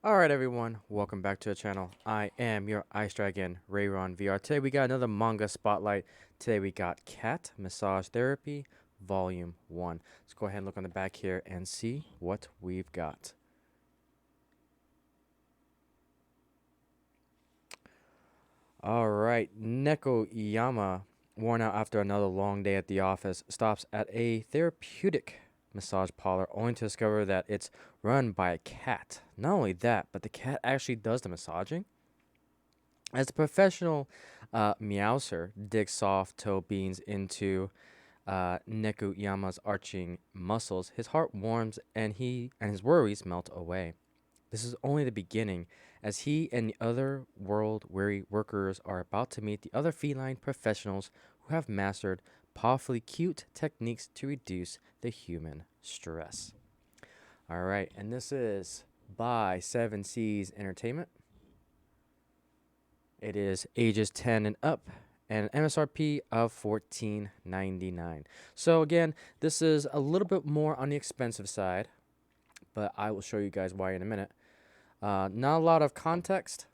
Alright everyone, welcome back to the channel. I am your Ice Dragon, Rayron VR. Today we got another manga spotlight. Today we got Cat Massage Therapy, Volume 1. Let's go ahead and look on the back here and see what we've got. Alright, Neko Yama, worn out after another long day at the office, stops at a therapeutic massage parlor only to discover that it's run by a cat. Not only that, but the cat actually does the massaging. As the professional meowser digs soft toe beans into Nekuyama's arching muscles, his heart warms and his worries melt away. This is only the beginning, as he and the other world-weary workers are about to meet the other feline professionals who have mastered powerfully cute techniques to reduce the human stress. All right, and this is by Seven Seas Entertainment. It is ages 10 and up and an MSRP of $14.99. So again, this is a little bit more on the expensive side, but I will show you guys why in a minute. Not a lot of context.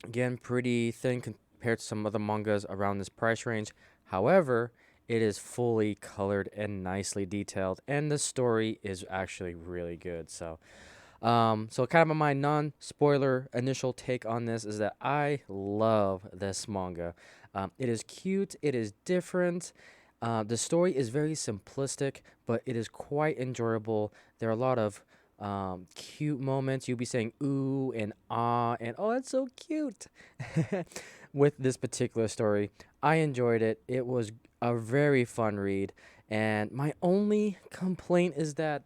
Again, pretty thin compared to some other mangas around this price range. However, it is fully colored and nicely detailed, and the story is actually really good. So kind of my non-spoiler initial take on this is that I love this manga. It is cute. It is different. The story is very simplistic, but it is quite enjoyable. There are a lot of cute moments. You'll be saying ooh and ah and oh, that's so cute with this particular story. I enjoyed it. It was a very fun read. And my only complaint is that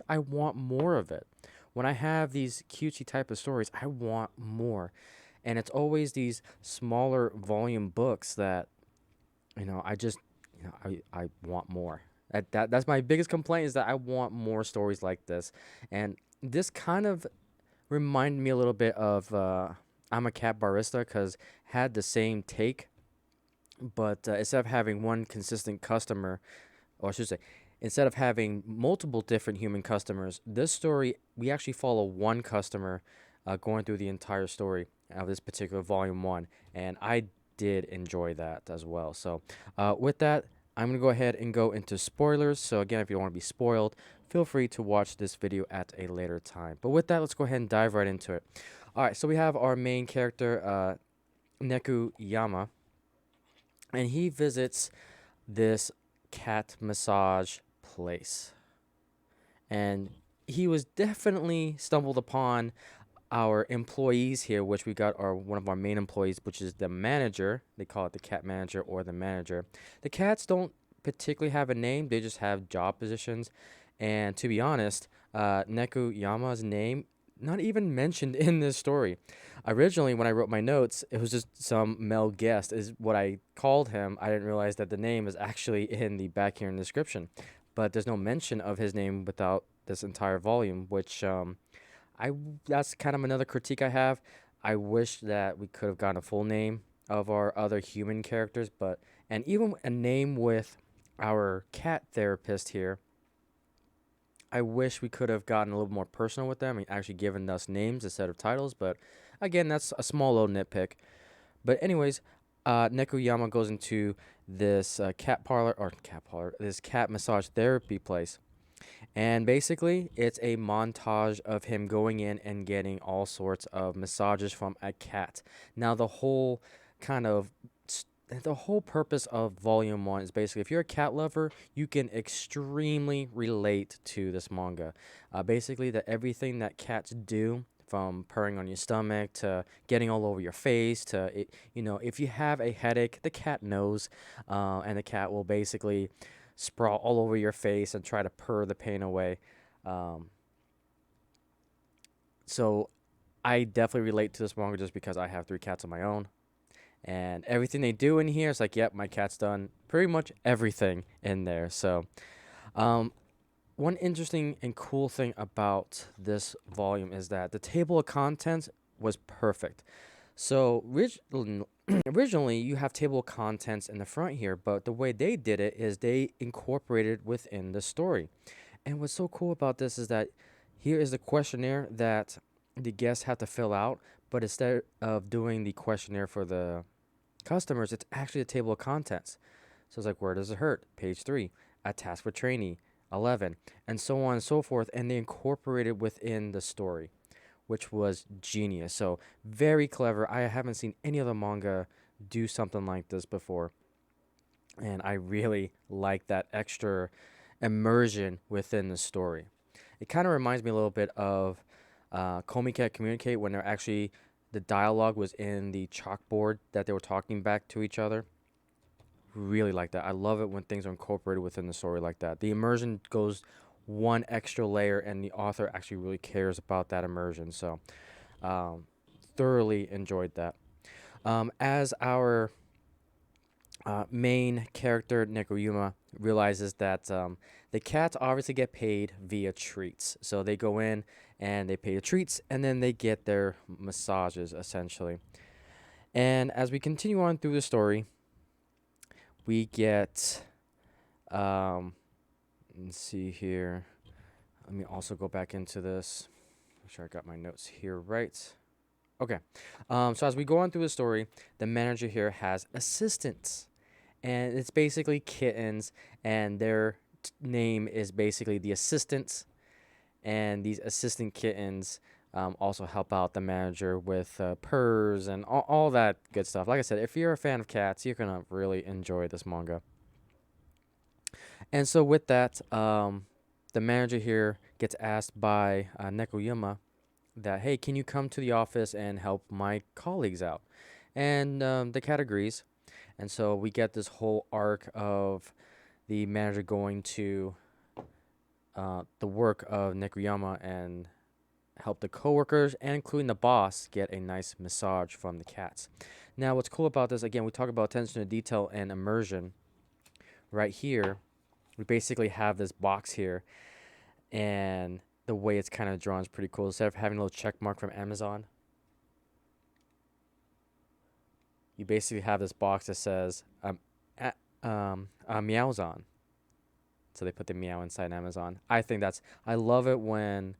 I want more of it. When I have these cutesy type of stories, I want more. And it's always these smaller volume books that, I just, I want more. That's my biggest complaint is that I want more stories like this. And this kind of reminded me a little bit of I'm a Cat Barista because had the same take, but instead of having one consistent customer, or I should say, instead of having multiple different human customers, this story we actually follow one customer going through the entire story of this particular volume one, and I did enjoy that as well. So, with that, I'm gonna go ahead and go into spoilers. So again, if you don't want to be spoiled, feel free to watch this video at a later time. But with that, let's go ahead and dive right into it. All right, so we have our main character, Neku Yama, and he visits this cat massage place. And he was definitely stumbled upon our employees here, which we got our one of our main employees, which is the manager. They call it the cat manager or the manager. The cats don't particularly have a name; they just have job positions. And to be honest, Neku Yama's name not even mentioned in this story. Originally, when I wrote my notes, it was just some male guest is what I called him. I didn't realize that the name is actually in the back here in the description, but there's no mention of his name without this entire volume, which I that's kind of another critique I have. I wish that we could have gotten a full name of our other human characters, but and even a name with our cat therapist here. I wish we could have gotten a little more personal with them and actually given us names instead of titles, but again, that's a small little nitpick. But anyways, Nekuyama goes into this this cat massage therapy place. And basically, it's a montage of him going in and getting all sorts of massages from a cat. Now, kind of the whole purpose of volume 1 is basically if you're a cat lover, you can extremely relate to this manga. Basically, that everything that cats do, from purring on your stomach to getting all over your face to if you have a headache, the cat knows, and the cat will basically sprawl all over your face and try to purr the pain away. Um, so I definitely relate to this manga just because I have three cats of my own. And everything they do in here is like, yep, my cat's done pretty much everything in there. So, um, one interesting and cool thing about this volume is that the table of contents was perfect. So, originally, you have table of contents in the front here, but the way they did it is they incorporated within the story. And what's so cool about this is that here is the questionnaire that the guests have to fill out, but instead of doing the questionnaire for the customers, it's actually a table of contents. So it's like, where does it hurt? Page 3. A task for trainee, 11, and so on and so forth. And they incorporated within the story, which was genius. So very clever. I haven't seen any other manga do something like this before. And I really like that extra immersion within the story. It kind of reminds me a little bit of Komi Can't Communicate when they're actually the dialogue was in the chalkboard that they were talking back to each other. Really like that. I love it when things are incorporated within the story like that. The immersion goes one extra layer, and the author actually really cares about that immersion. So, um, thoroughly enjoyed that. As our main character Nekuyuma realizes that the cats obviously get paid via treats. So they go in and they pay the treats, and then they get their massages essentially. And as we continue on through the story, we get let's see here. Let me also go back into this. Make sure I got my notes here right. Okay. So as we go on through the story, the manager here has assistants, and it's basically kittens, and their name is basically the assistants. And these assistant kittens also help out the manager with purrs and all that good stuff. Like I said, if you're a fan of cats, you're gonna really enjoy this manga. And so with that, the manager here gets asked by Nekuyama that, hey, can you come to the office and help my colleagues out? And the cat agrees. And so we get this whole arc of the manager going to the work of Nekuyama and help the coworkers and including the boss get a nice massage from the cats. Now, what's cool about this, again, we talk about attention to detail and immersion. Right here, we basically have this box here, and the way it's kind of drawn is pretty cool. Instead of having a little check mark from Amazon, you basically have this box that says Meowzon. So they put the meow inside Amazon. I love it when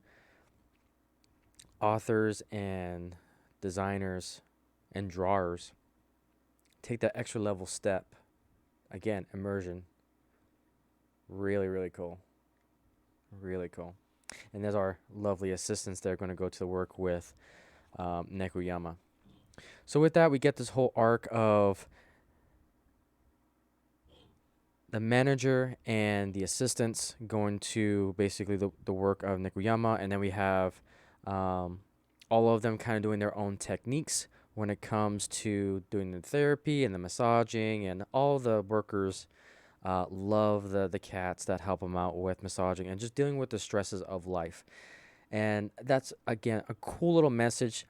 authors and designers and drawers take that extra level step. Again, immersion. Really, really cool. Really cool. And there's our lovely assistants that are going to go to work with Nekuyama. So with that, we get this whole arc of the manager and the assistants going to basically the work of Nekuyama, and then we have all of them kind of doing their own techniques when it comes to doing the therapy and the massaging, and all the workers love the cats that help them out with massaging and just dealing with the stresses of life. And that's, again, a cool little message,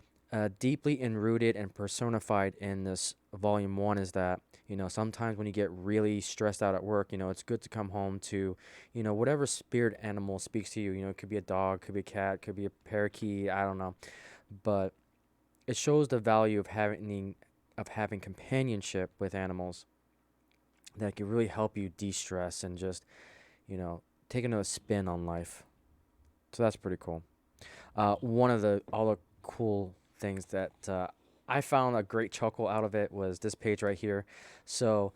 deeply enrooted and personified in this volume 1 is that, sometimes when you get really stressed out at work, it's good to come home to, whatever spirit animal speaks to you. It could be a dog, could be a cat, could be a parakeet, I don't know. But it shows the value of having companionship with animals that can really help you de-stress and just, take another spin on life. So that's pretty cool. One of the all the cool things that I found a great chuckle out of it was this page right here. So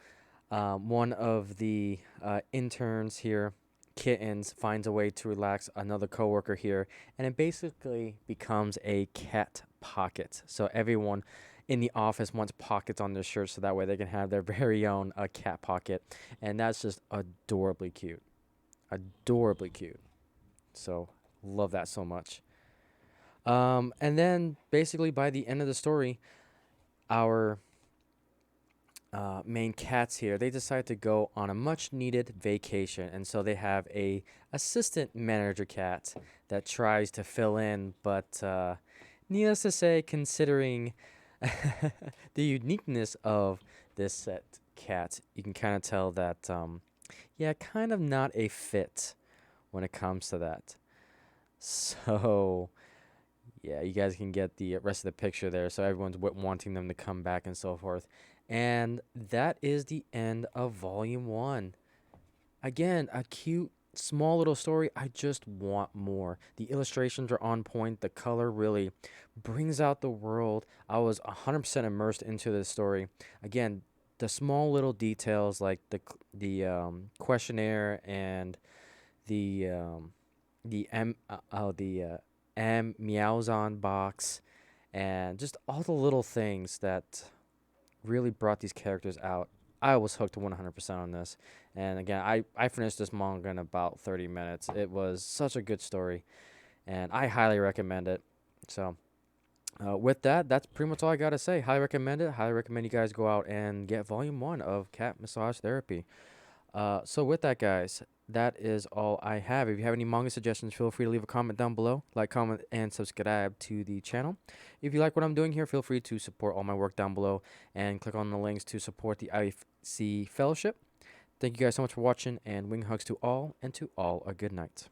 one of the interns here, Kittens, finds a way to relax another coworker here, and it basically becomes a cat pocket. So everyone in the office wants pockets on their shirts, so that way they can have their very own cat pocket, and that's just adorably cute. Adorably cute. So love that so much. And then basically by the end of the story, our main cats here, they decide to go on a much needed vacation, and so they have a assistant manager cat that tries to fill in, but needless to say, considering the uniqueness of this set cat, you can kind of tell that yeah, kind of not a fit when it comes to that. So yeah, you guys can get the rest of the picture there. So everyone's wanting them to come back and so forth. And that is the end of volume 1. Again, a cute small little story. I just want more. The illustrations are on point. The color really brings out the world. I was 100% immersed into this story. Again, the small little details like the questionnaire and the M Meowzon box, and just all the little things that really brought these characters out. I was hooked 100% on this. And again, I finished this manga in about 30 minutes. It was such a good story, and I highly recommend it. So, with that, that's pretty much all I got to say. Highly recommend it. Highly recommend you guys go out and get volume 1 of Cat Massage Therapy. So with that, guys, that is all I have. If you have any manga suggestions, feel free to leave a comment down below. Like, comment, and subscribe to the channel. If you like what I'm doing here, feel free to support all my work down below and click on the links to support the IFC Fellowship. Thank you guys so much for watching, and wing hugs to all, and to all a good night.